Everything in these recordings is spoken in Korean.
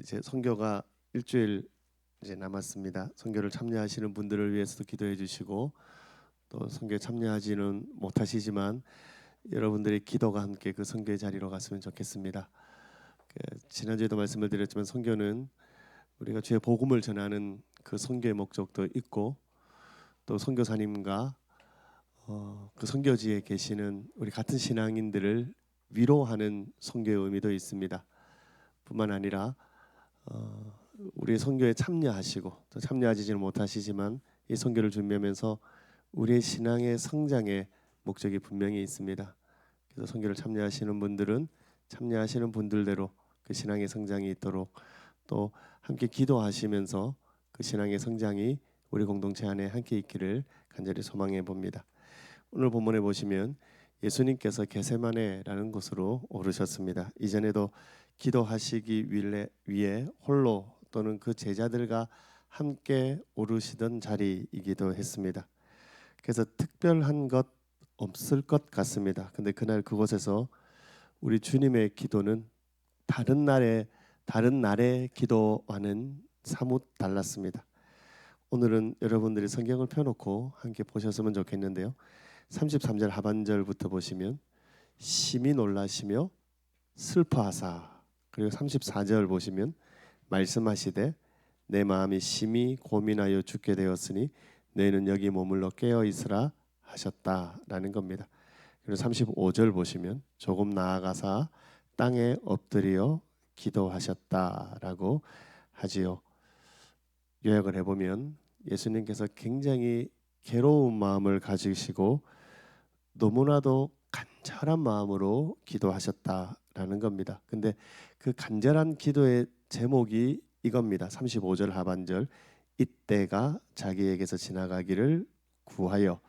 이제 선교가 일주일 이제 남았습니다. 선교를 참여하시는 분들을 위해서도 기도해 주시고 또 선교에 참여하지는 못하시지만 여러분들의 기도가 함께 그 선교의 자리로 갔으면 좋겠습니다. 지난주에도 말씀을 드렸지만 선교는 우리가 주의 복음을 전하는 그 선교의 목적도 있고 또 선교사님과 그 선교지에 계시는 우리 같은 신앙인들을 위로하는 선교의 의미도 있습니다. 뿐만 아니라 우리 선교에 참여하시고 또 참여하지는 못하시지만 이 선교를 준비하면서 우리의 신앙의 성장의 목적이 분명히 있습니다. 그래서 선교를 참여하시는 분들은 참여하시는 분들대로 그 신앙의 성장이 있도록 또 함께 기도하시면서 그 신앙의 성장이 우리 공동체 안에 함께 있기를 간절히 소망해 봅니다. 오늘 본문에 보시면 예수님께서 게세마네라는 곳으로 오르셨습니다. 이전에도 기도하시기 위해 홀로 또는 그 제자들과 함께 오르시던 자리이기도 했습니다. 그래서 특별한 것 없을 것 같습니다. 근데 그날 그곳에서 우리 주님의 기도는 다른 날의 기도와는 사뭇 달랐습니다. 오늘은 여러분들이 성경을 펴놓고 함께 보셨으면 좋겠는데요. 33절 하반절부터 보시면 심히 놀라시며 슬퍼하사, 그리고 34절 보시면 말씀하시되 내 마음이 심히 고민하여 죽게 되었으니 너희는 여기 머물러 깨어 있으라 하셨다라는 겁니다. 그리고 35절 보시면 조금 나아가사 땅에 엎드려 기도하셨다라고 하지요. 요약을 해보면 예수님께서 굉장히 괴로운 마음을 가지시고 너무나도 간절한 마음으로 기도하셨다라는 겁니다. 근데 그 간절한 기도의 제목이 이겁니다. 35절 하반절 이때가 자기에게서 지나가기를 구하여,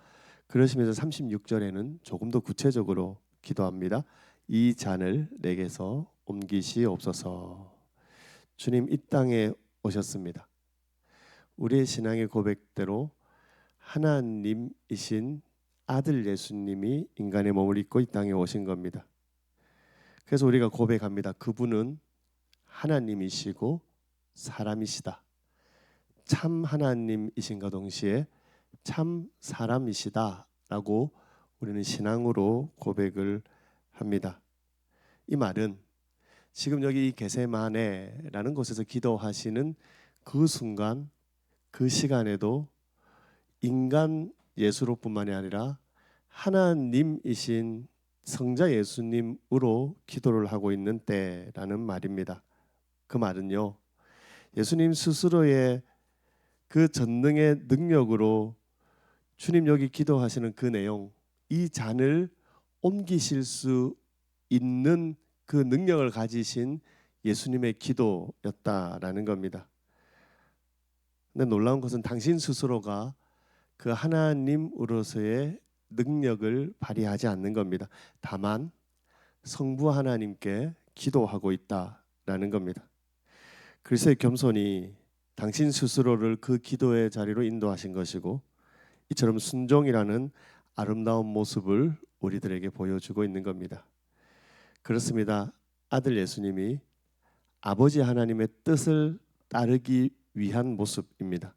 그러시면서 36절에는 조금 더 구체적으로 기도합니다. 이 잔을 내게서 옮기시옵소서. 주님 이 땅에 오셨습니다. 우리의 신앙의 고백대로 하나님이신 아들 예수님이 인간의 몸을 입고 이 땅에 오신 겁니다. 그래서 우리가 고백합니다. 그분은 하나님이시고 사람이시다. 참 하나님이신가 동시에 참 사람이시다라고 우리는 신앙으로 고백을 합니다. 이 말은 지금 여기 이 게세마네라는 곳에서 기도하시는 그 순간 그 시간에도 인간 예수로뿐만이 아니라 하나님이신 성자 예수님으로 기도를 하고 있는 때라는 말입니다. 그 말은요, 예수님 스스로의 그 전능의 능력으로 주님 여기 기도하시는 그 내용, 이 잔을 옮기실 수 있는 그 능력을 가지신 예수님의 기도였다라는 겁니다. 근데 놀라운 것은 당신 스스로가 그 하나님으로서의 능력을 발휘하지 않는 겁니다. 다만 성부 하나님께 기도하고 있다라는 겁니다. 그리스도의 겸손이 당신 스스로를 그 기도의 자리로 인도하신 것이고 이처럼 순종이라는 아름다운 모습을 우리들에게 보여주고 있는 겁니다. 그렇습니다. 아들 예수님이 아버지 하나님의 뜻을 따르기 위한 모습입니다.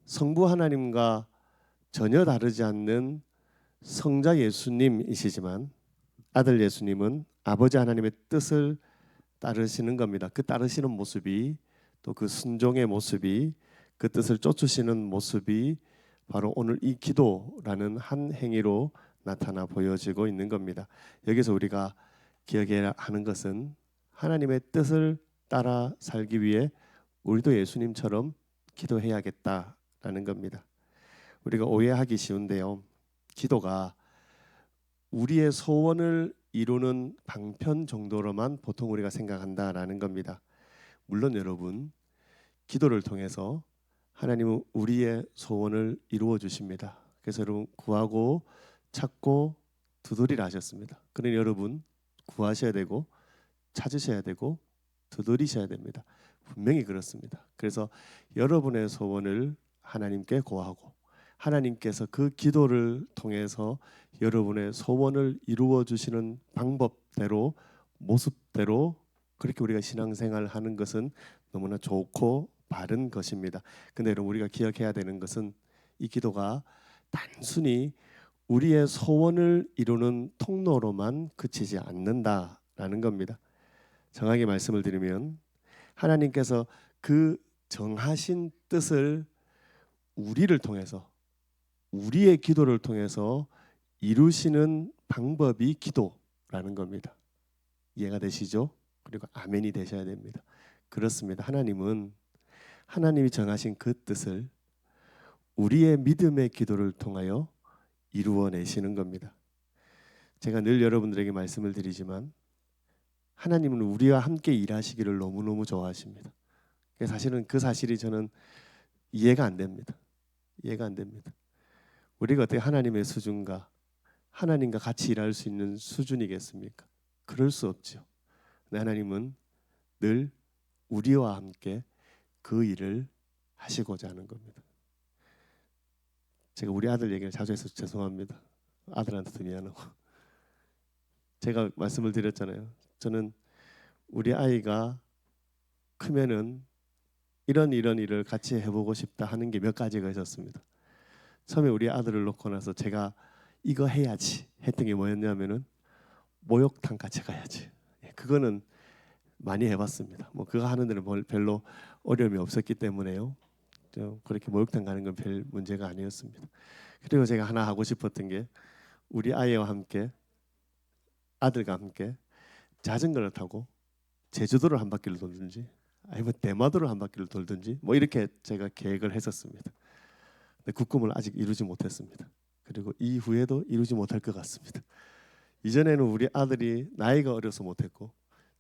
성부 하나님과 전혀 다르지 않는 성자 예수님이시지만 아들 예수님은 아버지 하나님의 뜻을 따르시는 겁니다. 그 따르시는 모습이 또 그 순종의 모습이 그 뜻을 쫓으시는 모습이 바로 오늘 이 기도라는 한 행위로 나타나 보여지고 있는 겁니다. 여기서 우리가 기억해야 하는 것은 하나님의 뜻을 따라 살기 위해 우리도 예수님처럼 기도해야겠다라는 겁니다. 우리가 오해하기 쉬운데요. 기도가 우리의 소원을 이루는 방편 정도로만 보통 우리가 생각한다라는 겁니다. 물론 여러분, 기도를 통해서 하나님은 우리의 소원을 이루어 주십니다. 그래서 여러분 구하고 찾고 두드리라 하셨습니다. 그러니 여러분 구하셔야 되고 찾으셔야 되고 두드리셔야 됩니다. 분명히 그렇습니다. 그래서 여러분의 소원을 하나님께 고하고 하나님께서 그 기도를 통해서 여러분의 소원을 이루어 주시는 방법대로 모습대로 그렇게 우리가 신앙생활을 하는 것은 너무나 좋고 바른 것입니다. 근데 여러분 우리가 기억해야 되는 것은 이 기도가 단순히 우리의 소원을 이루는 통로로만 그치지 않는다라는 겁니다. 정확히 말씀을 드리면 하나님께서 그 정하신 뜻을 우리를 통해서 우리의 기도를 통해서 이루시는 방법이 기도라는 겁니다. 이해가 되시죠? 그리고 아멘이 되셔야 됩니다. 그렇습니다. 하나님은 하나님이 정하신 그 뜻을 우리의 믿음의 기도를 통하여 이루어내시는 겁니다. 제가 늘 여러분들에게 말씀을 드리지만 하나님은 우리와 함께 일하시기를 너무너무 좋아하십니다. 사실은 그 사실이 저는 이해가 안 됩니다. 이해가 안 됩니다. 우리가 어떻게 하나님의 수준과 하나님과 같이 일할 수 있는 수준이겠습니까? 그럴 수 없죠. 하나님은 늘 우리와 함께 그 일을 하시고자 하는 겁니다. 제가 우리 아들 얘기를 자주 해서 죄송합니다. 아들한테도 미안하고. 제가 말씀을 드렸잖아요. 저는 우리 아이가 크면은 이런 일을 같이 해보고 싶다 하는 게 몇 가지가 있었습니다. 처음에 우리 아들을 놓고 나서 제가 이거 해야지 했던 게 뭐였냐면은 목욕탕 같이 가야지. 그거는 많이 해봤습니다. 뭐 그거 하는 데는 별로 어려움이 없었기 때문에요. 그렇게 목욕탕 가는 건 별 문제가 아니었습니다. 그리고 제가 하나 하고 싶었던 게 우리 아이와 함께 아들과 함께 자전거를 타고 제주도를 한 바퀴를 돌든지 아니면 대마도를 한 바퀴를 돌든지 뭐 이렇게 제가 계획을 했었습니다. 근데 그 꿈을 아직 이루지 못했습니다. 그리고 이후에도 이루지 못할 것 같습니다. 이전에는 우리 아들이 나이가 어려서 못했고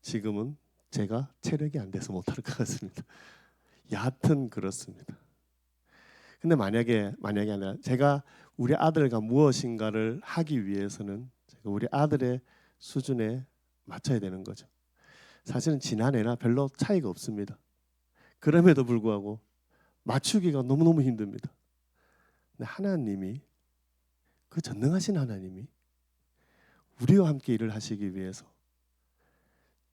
지금은 제가 체력이 안 돼서 못할 것 같습니다. 여하튼 그렇습니다. 근데 만약에 아니라 제가 우리 아들과 무엇인가를 하기 위해서는 제가 우리 아들의 수준에 맞춰야 되는 거죠. 사실은 지난해나 별로 차이가 없습니다. 그럼에도 불구하고 맞추기가 너무너무 힘듭니다. 근데 하나님이 그 전능하신 하나님이 우리와 함께 일을 하시기 위해서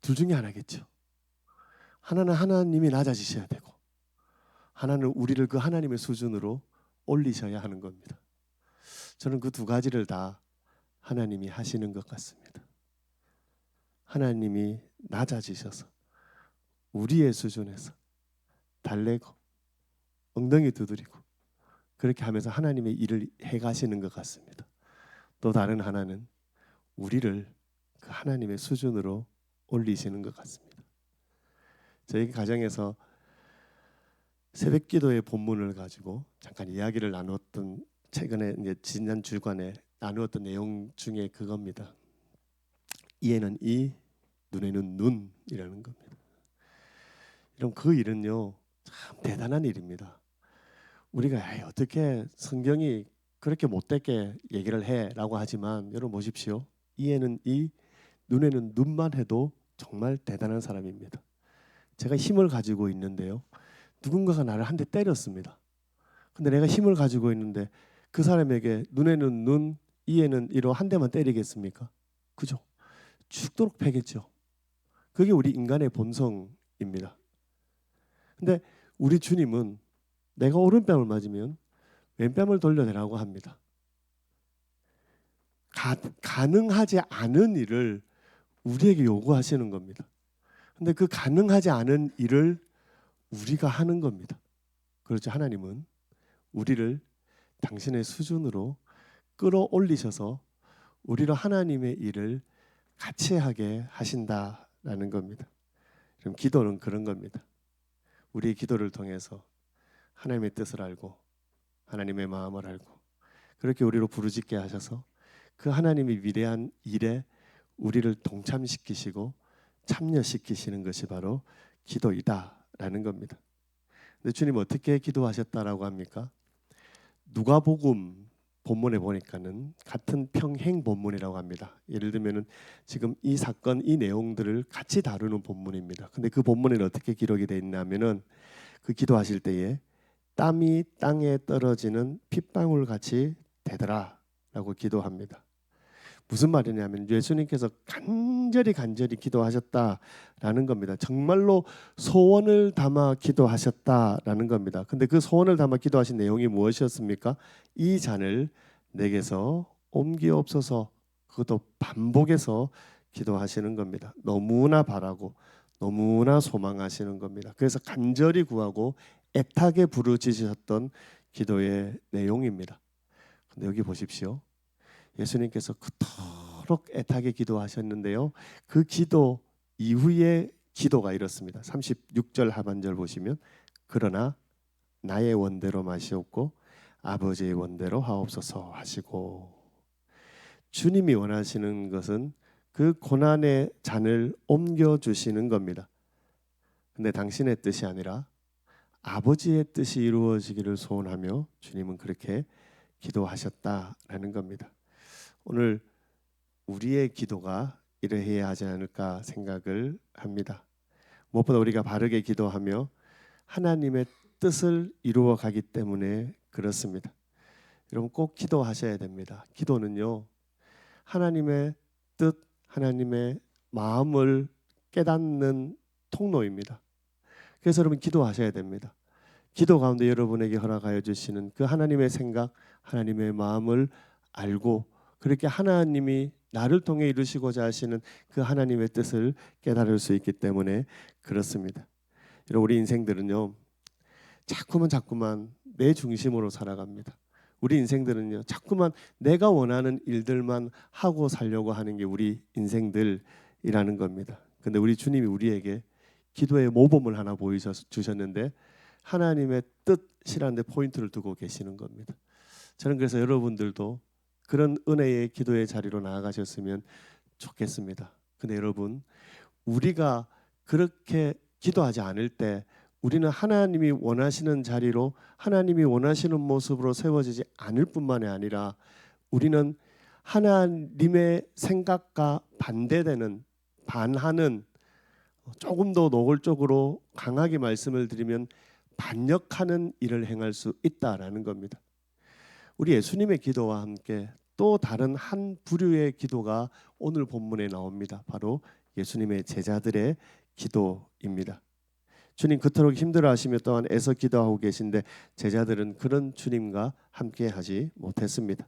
둘 중에 하나겠죠. 하나는 하나님이 낮아지셔야 되고 하나는 우리를 그 하나님의 수준으로 올리셔야 하는 겁니다. 저는 그 두 가지를 다 하나님이 하시는 것 같습니다. 하나님이 낮아지셔서 우리의 수준에서 달래고 엉덩이 두드리고 그렇게 하면서 하나님의 일을 해가시는 것 같습니다. 또 다른 하나는 우리를 그 하나님의 수준으로 올리시는 것 같습니다. 저희 가정에서 새벽기도의 본문을 가지고 잠깐 이야기를 나누었던 최근에 이제 지난 주간에 나누었던 내용 중에 그겁니다. 이에는 이, 눈에는 눈이라는 겁니다. 여러분 그 일은요 참 대단한 일입니다. 우리가 어떻게 성경이 그렇게 못되게 얘기를 해라고 하지만 여러분 보십시오. 이에는 이, 눈에는 눈만 해도 정말 대단한 사람입니다. 제가 힘을 가지고 있는데요. 누군가가 나를 한 대 때렸습니다. 근데 내가 힘을 가지고 있는데 그 사람에게 눈에는 눈, 이에는 이로 한 대만 때리겠습니까? 그죠? 죽도록 패겠죠. 그게 우리 인간의 본성입니다. 근데 우리 주님은 내가 오른뺨을 맞으면 왼뺨을 돌려내라고 합니다. 가능하지 않은 일을 우리에게 요구하시는 겁니다. 근데 그 가능하지 않은 일을 우리가 하는 겁니다. 그렇죠. 하나님은 우리를 당신의 수준으로 끌어올리셔서 우리로 하나님의 일을 같이 하게 하신다라는 겁니다. 그럼 기도는 그런 겁니다. 우리의 기도를 통해서 하나님의 뜻을 알고 하나님의 마음을 알고 그렇게 우리로 부르짖게 하셔서 그 하나님의 위대한 일에 우리를 동참시키시고 참여시키시는 것이 바로 기도이다라는 겁니다. 근데 주님 어떻게 기도하셨다라고 합니까? 누가복음 본문에 보니까는 같은 평행 본문이라고 합니다. 예를 들면은 지금 이 사건 이 내용들을 같이 다루는 본문입니다. 근데 그 본문에는 어떻게 기록이 되어 있냐면은 그 기도하실 때에 땀이 땅에 떨어지는 핏방울 같이 되더라라고 기도합니다. 무슨 말이냐면 예수님께서 간절히 기도하셨다라는 겁니다. 정말로 소원을 담아 기도하셨다라는 겁니다. 근데 그 소원을 담아 기도하신 내용이 무엇이었습니까? 이 잔을 내게서 옮기옵소서. 그것도 반복해서 기도하시는 겁니다. 너무나 바라고 너무나 소망하시는 겁니다. 그래서 간절히 구하고 애타게 부르짖으셨던 기도의 내용입니다. 근데 여기 보십시오. 예수님께서 그토록 애타게 기도하셨는데요. 그 기도 이후에 기도가 이렇습니다. 36절 하반절 보시면 그러나 나의 원대로 마시옵고 아버지의 원대로 하옵소서 하시고, 주님이 원하시는 것은 그 고난의 잔을 옮겨주시는 겁니다. 근데 당신의 뜻이 아니라 아버지의 뜻이 이루어지기를 소원하며 주님은 그렇게 기도하셨다라는 겁니다. 오늘 우리의 기도가 이러해야 하지 않을까 생각을 합니다. 무엇보다 우리가 바르게 기도하며 하나님의 뜻을 이루어 가기 때문에 그렇습니다. 여러분 꼭 기도하셔야 됩니다. 기도는요, 하나님의 뜻, 하나님의 마음을 깨닫는 통로입니다. 그래서 여러분 기도하셔야 됩니다. 기도 가운데 여러분에게 허락하여 주시는 그 하나님의 생각, 하나님의 마음을 알고 그렇게 하나님이 나를 통해 이루시고자 하시는 그 하나님의 뜻을 깨달을 수 있기 때문에 그렇습니다. 여러분 우리 인생들은요, 자꾸만 내 중심으로 살아갑니다. 우리 인생들은요, 자꾸만 내가 원하는 일들만 하고 살려고 하는 게 우리 인생들이라는 겁니다. 근데 우리 주님이 우리에게 기도의 모범을 하나 보여주셨는데 하나님의 뜻이라는 데 포인트를 두고 계시는 겁니다. 저는 그래서 여러분들도 그런 은혜의 기도의 자리로 나아가셨으면 좋겠습니다. 근데 여러분, 우리가 그렇게 기도하지 않을 때 우리는 하나님이 원하시는 자리로 하나님이 원하시는 모습으로 세워지지 않을 뿐만이 아니라 우리는 하나님의 생각과 반대되는, 반하는, 조금 더 노골적으로 강하게 말씀을 드리면 반역하는 일을 행할 수 있다라는 겁니다. 우리 예수님의 기도와 함께 또 다른 한 부류의 기도가 오늘 본문에 나옵니다. 바로 예수님의 제자들의 기도입니다. 주님 그토록 힘들어하시며 또한 애써 기도하고 계신데 제자들은 그런 주님과 함께 하지 못했습니다.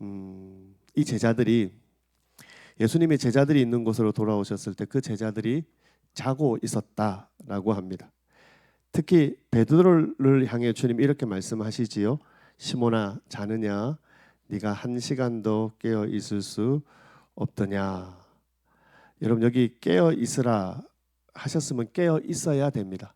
이 제자들이 예수님의 제자들이 있는 곳으로 돌아오셨을 때 그 제자들이 자고 있었다라고 합니다. 특히 베드로를 향해 주님 이렇게 말씀하시지요. 시몬아 자느냐 네가 한 시간도 깨어 있을 수 없더냐. 여러분 여기 깨어 있으라 하셨으면 깨어 있어야 됩니다.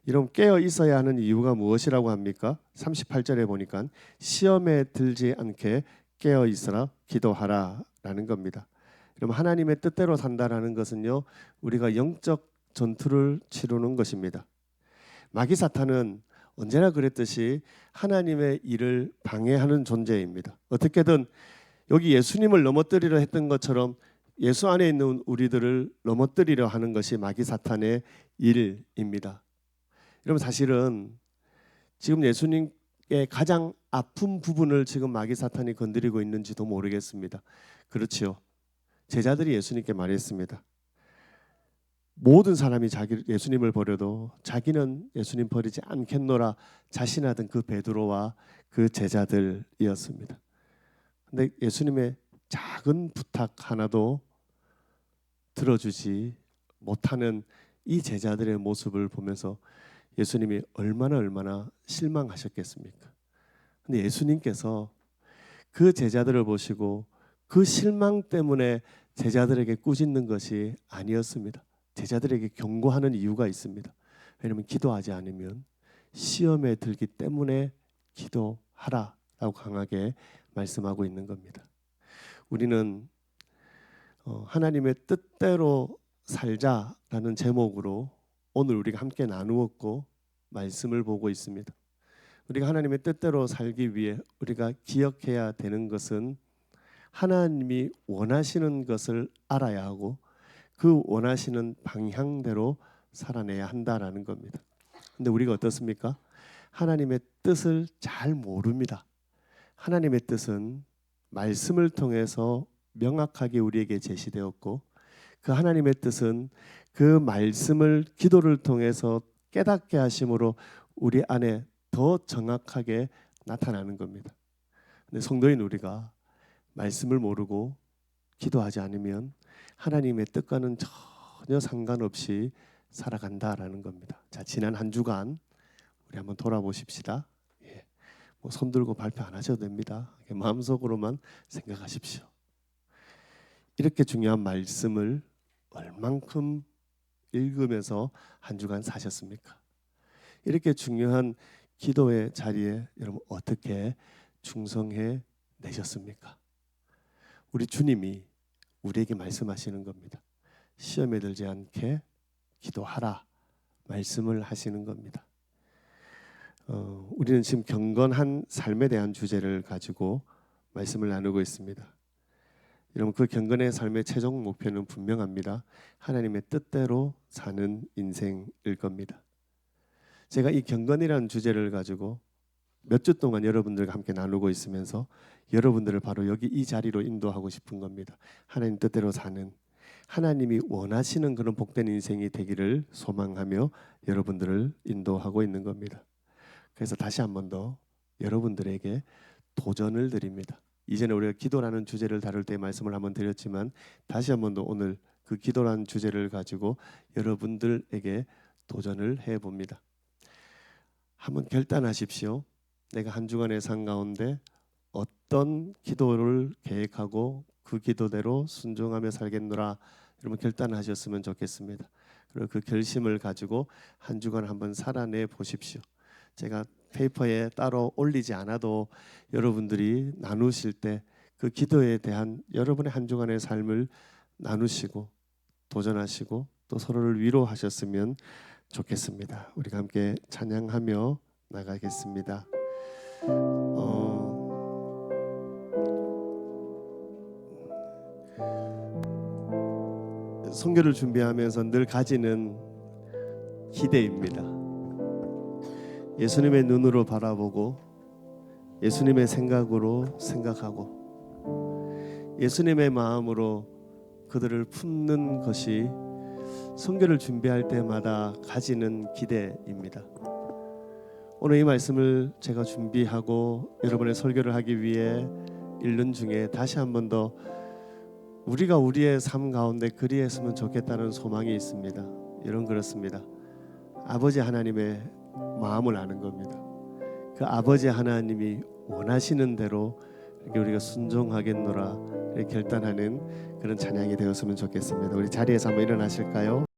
여러분 깨어 있어야 하는 이유가 무엇이라고 합니까? 38절에 보니까 시험에 들지 않게 깨어 있으라 기도하라 라는 겁니다. 여러분 하나님의 뜻대로 산다라는 것은요, 우리가 영적 전투를 치르는 것입니다. 마귀 사탄은 언제나 그랬듯이 하나님의 일을 방해하는 존재입니다. 어떻게든 여기 예수님을 넘어뜨리려 했던 것처럼 예수 안에 있는 우리들을 넘어뜨리려 하는 것이 마귀 사탄의 일입니다. 여러분 사실은 지금 예수님의 가장 아픈 부분을 지금 마귀 사탄이 건드리고 있는지도 모르겠습니다. 그렇지요. 제자들이 예수님께 말했습니다. 모든 사람이 예수님을 버려도 자기는 예수님 버리지 않겠노라 자신하던 그 베드로와 그 제자들이었습니다. 근데 예수님의 작은 부탁 하나도 들어주지 못하는 이 제자들의 모습을 보면서 예수님이 얼마나 실망하셨겠습니까? 근데 예수님께서 그 제자들을 보시고 그 실망 때문에 제자들에게 꾸짖는 것이 아니었습니다. 제자들에게 경고하는 이유가 있습니다. 왜냐하면 기도하지 않으면 시험에 들기 때문에 기도하라라고 강하게 말씀하고 있는 겁니다. 우리는 하나님의 뜻대로 살자라는 제목으로 오늘 우리가 함께 나누었고 말씀을 보고 있습니다. 우리가 하나님의 뜻대로 살기 위해 우리가 기억해야 되는 것은 하나님이 원하시는 것을 알아야 하고 그 원하시는 방향대로 살아내야 한다라는 겁니다. 근데 우리가 어떻습니까? 하나님의 뜻을 잘 모릅니다. 하나님의 뜻은 말씀을 통해서 명확하게 우리에게 제시되었고, 그 하나님의 뜻은 그 말씀을 기도를 통해서 깨닫게 하심으로 우리 안에 더 정확하게 나타나는 겁니다. 근데 성도인 우리가 말씀을 모르고 기도하지 않으면 하나님의 뜻과는 전혀 상관없이 살아간다라는 겁니다. 자, 지난 한 주간 우리 한번 돌아보십시다. 예. 손 들고 발표 안 하셔도 됩니다. 마음속으로만 생각하십시오. 이렇게 중요한 말씀을 얼만큼 읽으면서 한 주간 사셨습니까? 이렇게 중요한 기도의 자리에 여러분 어떻게 충성해 내셨습니까? 우리 주님이 우리에게 말씀하시는 겁니다. 시험에 들지 않게 기도하라 말씀을 하시는 겁니다. 우리는 지금 경건한 삶에 대한 주제를 가지고 말씀을 나누고 있습니다. 여러분, 그 경건의 삶의 최종 목표는 분명합니다. 하나님의 뜻대로 사는 인생일 겁니다. 제가 이 경건이라는 주제를 가지고 몇 주 동안 여러분들과 함께 나누고 있으면서 여러분들을 바로 여기 이 자리로 인도하고 싶은 겁니다. 하나님 뜻대로 사는, 하나님이 원하시는 그런 복된 인생이 되기를 소망하며 여러분들을 인도하고 있는 겁니다. 그래서 다시 한 번 더 여러분들에게 도전을 드립니다. 이전에 우리가 기도라는 주제를 다룰 때 말씀을 한번 드렸지만 다시 한 번 더 오늘 그 기도라는 주제를 가지고 여러분들에게 도전을 해봅니다. 한번 결단하십시오. 내가 한 주간의 삶 가운데 어떤 기도를 계획하고 그 기도대로 순종하며 살겠노라. 여러분 결단하셨으면 좋겠습니다. 그리고 그 결심을 가지고 한 주간 한번 살아내 보십시오. 제가 페이퍼에 따로 올리지 않아도 여러분들이 나누실 때 그 기도에 대한 여러분의 한 주간의 삶을 나누시고 도전하시고 또 서로를 위로하셨으면 좋겠습니다. 우리가 함께 찬양하며 나가겠습니다. 선교를 준비하면서 늘 가지는 기대입니다. 예수님의 눈으로 바라보고 예수님의 생각으로 생각하고 예수님의 마음으로 그들을 품는 것이 선교를 준비할 때마다 가지는 기대입니다. 오늘 이 말씀을 제가 준비하고 여러분의 설교를 하기 위해 읽는 중에 다시 한 번 더 우리가 우리의 삶 가운데 그리했으면 좋겠다는 소망이 있습니다. 여러분 그렇습니다. 아버지 하나님의 마음을 아는 겁니다. 그 아버지 하나님이 원하시는 대로 우리가 순종하겠노라 결단하는 그런 찬양이 되었으면 좋겠습니다. 우리 자리에서 한번 일어나실까요?